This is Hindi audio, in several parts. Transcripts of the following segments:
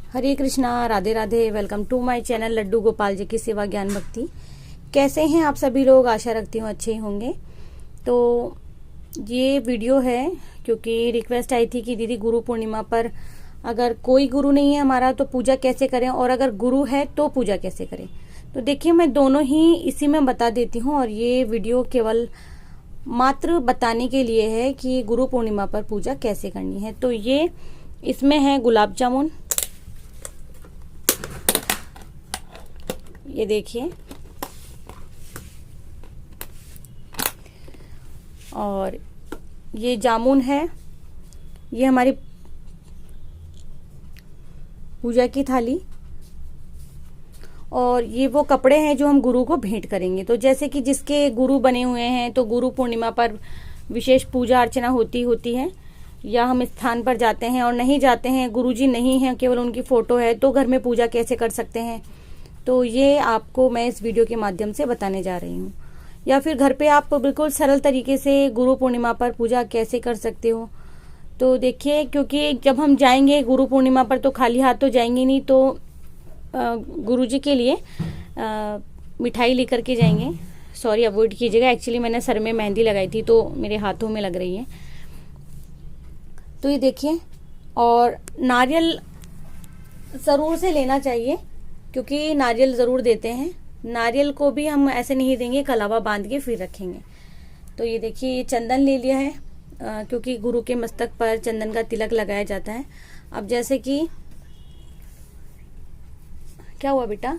Hare Krishna, Radhe Radhe. Welcome to my channel Laddu Gopal ji की सेवा ज्ञान भक्ति। कैसे हैं आप सभी लोग? आशा रखती हूँ अच्छे ही होंगे। तो ये वीडियो है क्योंकि रिक्वेस्ट आई थी कि दीदी गुरु पूर्णिमा पर अगर कोई गुरु नहीं है हमारा तो पूजा कैसे करें, और अगर गुरु है तो पूजा कैसे करें। तो देखिए, मैं दोनों ही इसी में बता देती हूँ, और ये वीडियो केवल मात्र बताने के लिए है कि गुरु पूर्णिमा पर पूजा कैसे करनी है। तो ये इसमें है गुलाब जामुन, ये देखिए, और ये जामुन है, ये हमारी पूजा की थाली, और ये वो कपड़े हैं जो हम गुरु को भेंट करेंगे। तो जैसे कि जिसके गुरु बने हुए हैं तो गुरु पूर्णिमा पर विशेष पूजा अर्चना होती है, या हम स्थान पर जाते हैं, और नहीं जाते हैं, गुरुजी नहीं हैं, केवल उनकी फोटो है, तो घर में पूजा कैसे कर सकते हैं। तो ये आपको मैं इस वीडियो के माध्यम से बताने जा रही हूँ। या फिर घर पे आप बिल्कुल सरल तरीके से गुरु पूर्णिमा पर पूजा कैसे कर सकते हो। तो देखिए, क्योंकि जब हम जाएंगे गुरु पूर्णिमा पर तो खाली हाथ तो जाएंगे नहीं, तो गुरुजी के लिए मिठाई लेकर के जाएंगे। सॉरी, अवॉइड कीजिएगा, एक्चुअली मैंने सर में मेहंदी लगाई थी तो मेरे हाथों में लग रही है। तो ये देखिए, और नारियल जरूर से लेना चाहिए क्योंकि नारियल जरूर देते हैं। नारियल को भी हम ऐसे नहीं देंगे, कलावा बांध के फिर रखेंगे। तो ये देखिए, ये चंदन ले लिया है क्योंकि गुरु के मस्तक पर चंदन का तिलक लगाया जाता है। अब जैसे कि क्या हुआ बेटा,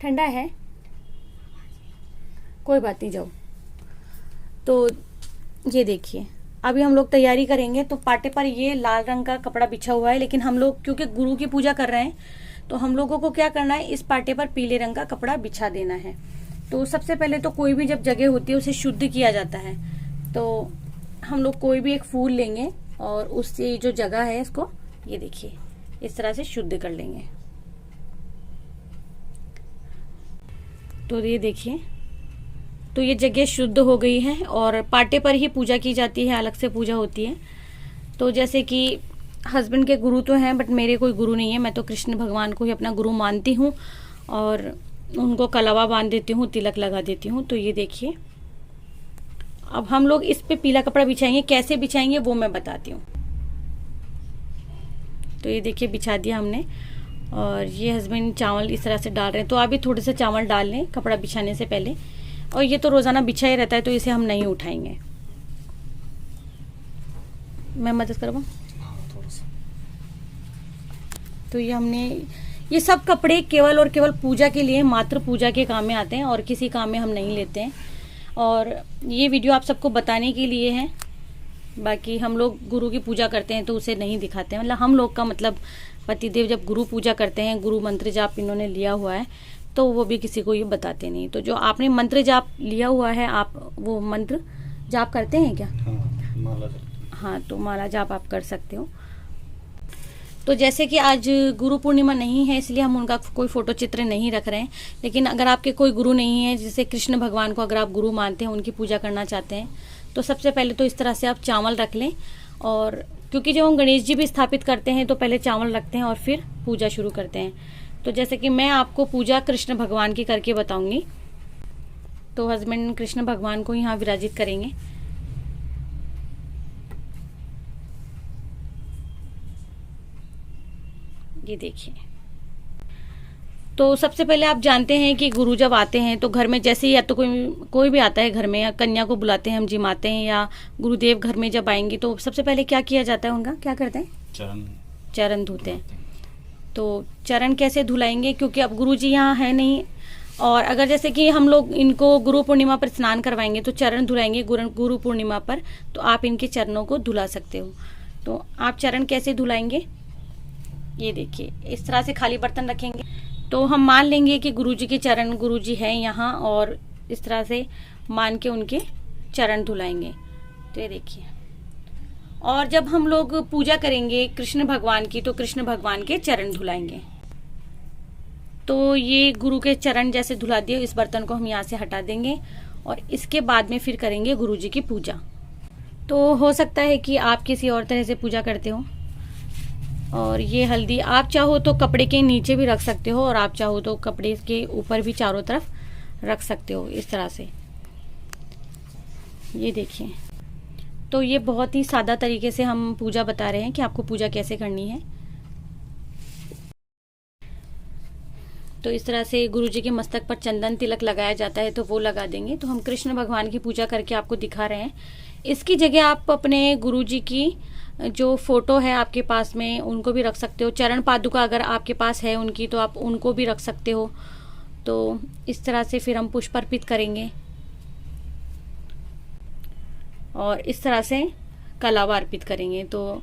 ठंडा है, कोई बात नहीं, जाओ। तो ये देखिए, अभी हम लोग तैयारी करेंगे। तो पाटे पर ये लाल रंग का कपड़ा बिछा हुआ है, लेकिन हम लोग क्योंकि गुरु की पूजा कर रहे हैं तो हम लोगों को क्या करना है, इस पाटे पर पीले रंग का कपड़ा बिछा देना है। तो सबसे पहले तो कोई भी जब जगह होती है उसे शुद्ध किया जाता है। तो हम लोग कोई भी एक फूल लेंगे और उससे जो जगह है इसको, ये देखिए, इस तरह से शुद्ध कर लेंगे। तो ये देखिए, तो ये जगह शुद्ध हो गई है, और पाटे पर ही पूजा की जाती है, अलग से पूजा होती है। तो जैसे कि हस्बैंड के गुरु तो हैं, बट मेरे कोई गुरु नहीं है। मैं तो कृष्ण भगवान को ही अपना गुरु मानती हूँ और उनको कलावा बांध देती हूँ, तिलक लगा देती हूँ। तो ये देखिए, अब हम लोग इस पे पीला कपड़ा बिछाएंगे। कैसे बिछाएंगे वो मैं बताती हूँ। तो ये देखिए, बिछा दिया हमने, और ये हस्बैंड चावल इस तरह से डाल रहे हैं। तो आप भी थोड़े से चावल डाल लें कपड़ा बिछाने से पहले। और ये तो रोजाना बिछा ही रहता है तो इसे हम नहीं उठाएंगे। मैं मदद करवाऊं? तो ये हमने, ये सब कपड़े केवल और केवल पूजा के लिए, मात्र पूजा के काम में आते हैं और किसी काम में हम नहीं लेते हैं। और ये वीडियो आप सबको बताने के लिए है। बाकी हम लोग गुरु की पूजा करते हैं तो उसे नहीं दिखाते हैं। मतलब हम लोग का मतलब पतिदेव जब गुरु पूजा करते हैं, गुरु मंत्र जाप इन्होंने लिया हुआ है, तो वो भी किसी को ये बताते नहीं। तो जो आपने मंत्र जाप लिया हुआ है, आप वो मंत्र जाप करते हैं क्या? हाँ, तो माला जाप आप कर सकते हो। तो जैसे कि आज गुरु पूर्णिमा नहीं है इसलिए हम उनका कोई फोटो चित्र नहीं रख रहे हैं, लेकिन अगर आपके कोई गुरु नहीं है, जैसे कृष्ण भगवान को अगर आप गुरु मानते हैं, उनकी पूजा करना चाहते हैं, तो सबसे पहले तो इस तरह से आप चावल रख लें। और क्योंकि जब हम गणेश जी भी स्थापित करते हैं तो पहले चावल रखते हैं और फिर पूजा शुरू करते हैं। तो जैसे कि मैं आपको पूजा कृष्ण भगवान की करके बताऊंगी। तो हस्बैंड कृष्ण भगवान को यहाँ विराजित करेंगे। ये देखिए, तो सबसे पहले आप जानते हैं कि गुरु जब आते हैं तो घर में, जैसे या तो कोई भी आता है घर में, या कन्या को बुलाते हैं हम जिमाते हैं, या गुरुदेव घर में जब आएंगे तो सबसे पहले क्या किया जाता है, उनका क्या करते हैं? चरण धोते हैं। तो चरण कैसे धुलाएंगे, क्योंकि अब गुरु जी यहाँ है नहीं, और अगर जैसे कि हम लोग इनको गुरु पूर्णिमा पर स्नान करवाएंगे तो चरण धुलाएंगे गुरु पूर्णिमा पर, तो आप इनके चरणों को धुला सकते हो। तो आप चरण कैसे धुलाएंगे, ये देखिए, इस तरह से खाली बर्तन रखेंगे। तो हम मान लेंगे कि गुरुजी के चरण, गुरुजी हैं यहाँ, और इस तरह से मान के उनके चरण धुलाएंगे। तो ये देखिए, और जब हम लोग पूजा करेंगे कृष्ण भगवान की तो कृष्ण भगवान के चरण धुलाएंगे। तो ये गुरु के चरण जैसे धुला दिए, इस बर्तन को हम यहाँ से हटा देंगे और इसके बाद में फिर करेंगे गुरुजी की पूजा। तो हो सकता है कि आप किसी और तरह से पूजा करते हो, और ये हल्दी आप चाहो तो कपड़े के नीचे भी रख सकते हो, और आप चाहो तो कपड़े के ऊपर भी चारों तरफ रख सकते हो इस तरह से। ये देखिए, तो ये बहुत ही सादा तरीके से हम पूजा बता रहे हैं कि आपको पूजा कैसे करनी है। तो इस तरह से गुरु जी के मस्तक पर चंदन तिलक लगाया जाता है, तो वो लगा देंगे। तो हम कृष्ण भगवान की पूजा करके आपको दिखा रहे हैं। इसकी जगह आप अपने गुरु जी की जो फोटो है आपके पास में, उनको भी रख सकते हो। चरण पादुका अगर आपके पास है उनकी, तो आप उनको भी रख सकते हो। तो इस तरह से फिर हम पुष्प अर्पित करेंगे और इस तरह से कलावा अर्पित करेंगे। तो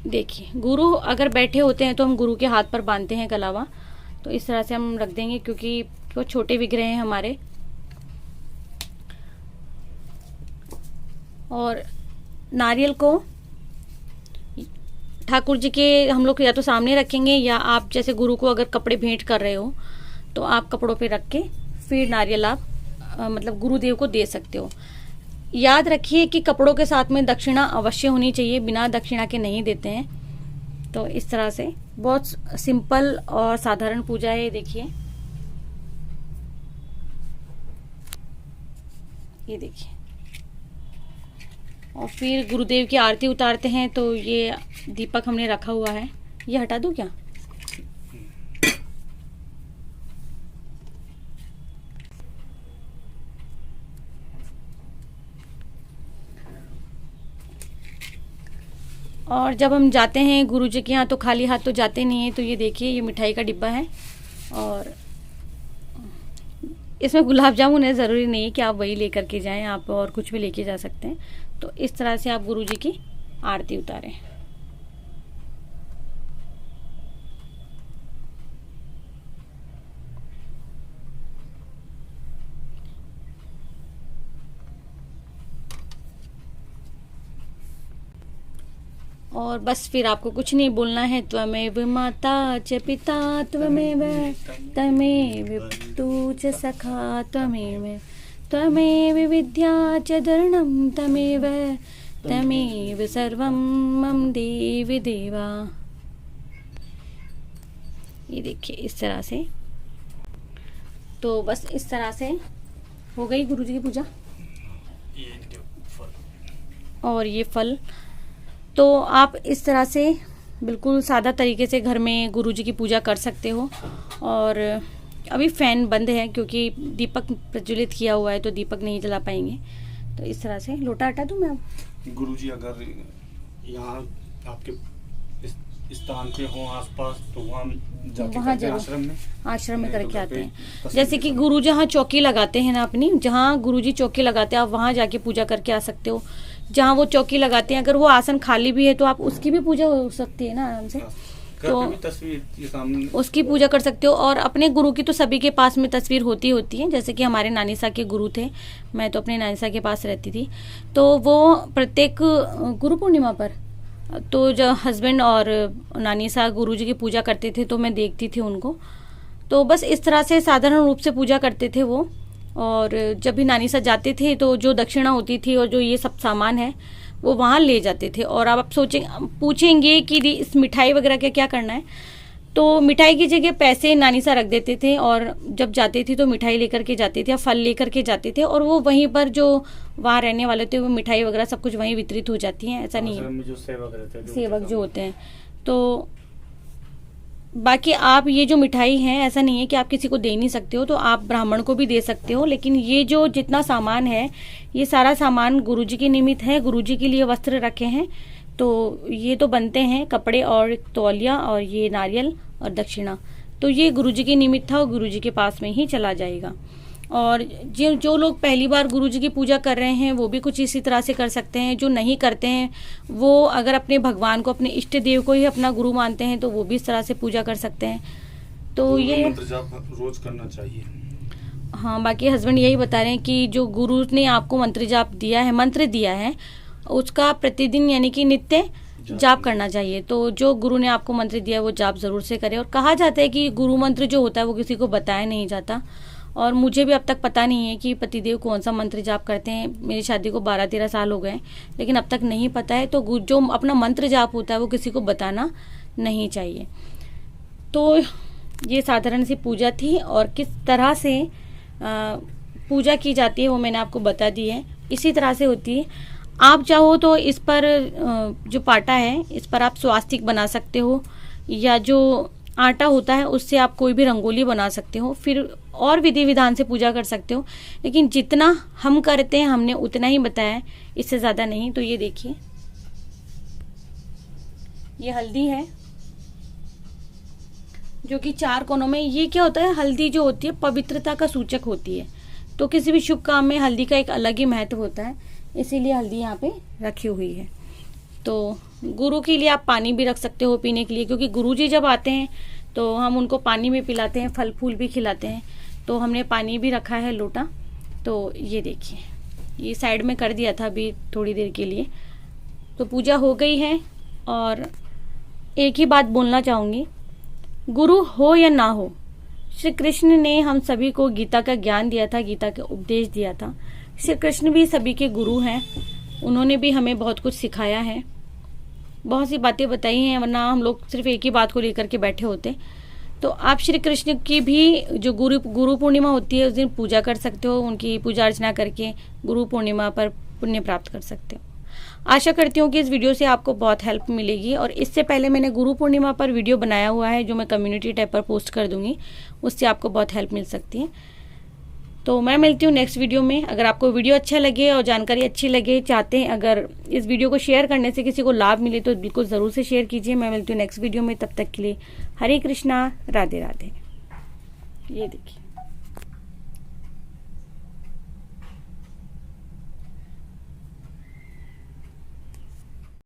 देखिए, गुरु अगर बैठे होते हैं तो हम गुरु के हाथ पर बांधते हैं कलावा। तो इस तरह से हम रख देंगे, क्योंकि वो छोटे विग्रह हैं हमारे। और नारियल को ठाकुर जी के हम लोग या तो सामने रखेंगे, या आप जैसे गुरु को अगर कपड़े भेंट कर रहे हो तो आप कपड़ों पे रख के फिर नारियल आप मतलब गुरुदेव को दे सकते हो। याद रखिए कि कपड़ों के साथ में दक्षिणा अवश्य होनी चाहिए, बिना दक्षिणा के नहीं देते हैं। तो इस तरह से बहुत सिंपल और साधारण पूजा है। देखिए, ये देखिए, और फिर गुरुदेव की आरती उतारते हैं। तो ये दीपक हमने रखा हुआ है, ये हटा दूं क्या? और जब हम जाते हैं गुरु जी के यहाँ तो खाली हाथ तो जाते नहीं है। तो ये देखिए, ये मिठाई का डिब्बा है और इसमें गुलाब जामुन है। ज़रूरी नहीं है कि आप वही लेकर के जाएं, आप और कुछ भी लेके जा सकते हैं। तो इस तरह से आप गुरु जी की आरती उतारें। और बस फिर आपको कुछ नहीं बोलना है। त्वमेव माता च पिता त्वमेव तमेव पितु च सखा त्वमेव त्वमेव विद्या च धरणं तमेव तमेव सर्वं मम देव देवा। ये देखिए, इस तरह से। तो बस इस तरह से हो गई गुरु जी की पूजा। और ये फल तो आप इस तरह से बिल्कुल सादा तरीके से घर में गुरु जी की पूजा कर सकते हो। और अभी फैन बंद है क्योंकि दीपक प्रज्वलित किया हुआ है, तो दीपक नहीं जला पाएंगे। तो इस तरह से लोटा हटा दूं मैं अब। गुरु जी अगर यहाँ आपके स्थान पे हो आसपास, तो वहाँ जाके आश्रम में करके आते हैं। जैसे कि गुरु जहाँ चौकी लगाते हैं ना अपनी, जहाँ गुरु जी चौकी लगाते हैं, आप वहाँ जाके पूजा करके आ सकते हो। जहाँ वो चौकी लगाते हैं, अगर वो आसन खाली भी है तो आप उसकी भी पूजा हो सकती है ना आराम से। तो तस्वीर सामने उसकी पूजा कर सकते हो। और अपने गुरु की तो सभी के पास में तस्वीर होती है। जैसे कि हमारे नानी सा के गुरु थे, मैं तो अपने नानी सा के पास रहती थी। तो वो प्रत्येक गुरु पूर्णिमा पर तो जब हस्बैंड और नानी सा गुरु जी की पूजा करते थे तो मैं देखती थी उनको। तो बस इस तरह से साधारण रूप से पूजा करते थे वो। और जब भी नानी सा जाते थे तो जो दक्षिणा होती थी और जो ये सब सामान है वो वहाँ ले जाते थे। और अब आप पूछेंगे कि इस मिठाई वगैरह का क्या करना है, तो मिठाई की जगह पैसे नानी सा रख देते थे। और जब जाते थे तो मिठाई लेकर के जाते थे या फल लेकर के जाते थे, और वो वहीं पर जो वहाँ रहने वाले थे वो मिठाई वगैरह सब कुछ वहीं वितरित हो जाती हैं। ऐसा नहीं है, जो सेवक रहते हैं, सेवक जो होते हैं। तो बाकी आप ये जो मिठाई है, ऐसा नहीं है कि आप किसी को दे नहीं सकते हो, तो आप ब्राह्मण को भी दे सकते हो। लेकिन ये जो जितना सामान है, ये सारा सामान गुरुजी के निमित्त है। गुरुजी के लिए वस्त्र रखे हैं, तो ये तो बनते हैं कपड़े और तौलिया और ये नारियल और दक्षिणा। तो ये गुरुजी के निमित्त था और गुरुजी के पास में ही चला जाएगा। और जो लोग पहली बार गुरुजी की पूजा कर रहे हैं वो भी कुछ इसी तरह से कर सकते हैं। जो नहीं करते हैं वो अगर अपने भगवान को, अपने इष्ट देव को ही अपना गुरु मानते हैं, तो वो भी इस तरह से पूजा कर सकते हैं। तो ये मंत्र जाप रोज करना चाहिए। हाँ, बाकी हस्बैंड यही बता रहे हैं कि जो गुरु ने आपको मंत्र जाप दिया है, मंत्र दिया है, उसका प्रतिदिन यानी कि नित्य जाप करना चाहिए। तो जो गुरु ने आपको मंत्र दिया है वो जाप जरूर से करें। और कहा जाता है कि गुरु मंत्र जो होता है वो किसी को बताया नहीं जाता, और मुझे भी अब तक पता नहीं है कि पतिदेव कौन सा मंत्र जाप करते हैं। मेरी शादी को 12-13 साल हो गए, लेकिन अब तक नहीं पता है। तो जो अपना मंत्र जाप होता है वो किसी को बताना नहीं चाहिए। तो ये साधारण सी पूजा थी, और किस तरह से पूजा की जाती है वो मैंने आपको बता दी है। इसी तरह से होती है। आप चाहो तो इस पर जो पाटा है इस पर आप स्वास्तिक बना सकते हो, या जो आटा होता है उससे आप कोई भी रंगोली बना सकते हो, फिर और विधि विधान से पूजा कर सकते हो। लेकिन जितना हम करते हैं हमने उतना ही बताया, इससे ज़्यादा नहीं। तो ये देखिए, ये हल्दी है जो कि 4 कोनों में। ये क्या होता है, हल्दी जो होती है पवित्रता का सूचक होती है। तो किसी भी शुभ काम में हल्दी का एक अलग ही महत्व होता है, इसीलिए हल्दी यहाँ पे रखी हुई है। तो गुरु के लिए आप पानी भी रख सकते हो पीने के लिए, क्योंकि गुरुजी जब आते हैं तो हम उनको पानी भी पिलाते हैं, फल फूल भी खिलाते हैं। तो हमने पानी भी रखा है लोटा। तो ये देखिए, ये साइड में कर दिया था अभी थोड़ी देर के लिए। तो पूजा हो गई है। और एक ही बात बोलना चाहूँगी, गुरु हो या ना हो, श्री कृष्ण ने हम सभी को गीता का ज्ञान दिया था, गीता का उपदेश दिया था। श्री कृष्ण भी सभी के गुरु हैं, उन्होंने भी हमें बहुत कुछ सिखाया है, बहुत सी बातें बताई हैं, वरना हम लोग सिर्फ एक ही बात को लेकर के बैठे होते। तो आप श्री कृष्ण की भी जो गुरु पूर्णिमा होती है उस दिन पूजा कर सकते हो, उनकी पूजा अर्चना करके गुरु पूर्णिमा पर पुण्य प्राप्त कर सकते हो। आशा करती हूँ कि इस वीडियो से आपको बहुत हेल्प मिलेगी। और इससे पहले मैंने गुरु पूर्णिमा पर वीडियो बनाया हुआ है जो मैं कम्युनिटी टैब पर पोस्ट कर दूंगी, उससे आपको बहुत हेल्प मिल सकती है। तो मैं मिलती हूँ नेक्स्ट वीडियो में। अगर आपको वीडियो अच्छा लगे और जानकारी अच्छी लगे, चाहते हैं अगर इस वीडियो को शेयर करने से किसी को लाभ मिले, तो बिल्कुल ज़रूर से शेयर कीजिए। मैं मिलती हूँ नेक्स्ट वीडियो में, तब तक के लिए हरे कृष्णा, राधे राधे। ये देखिए।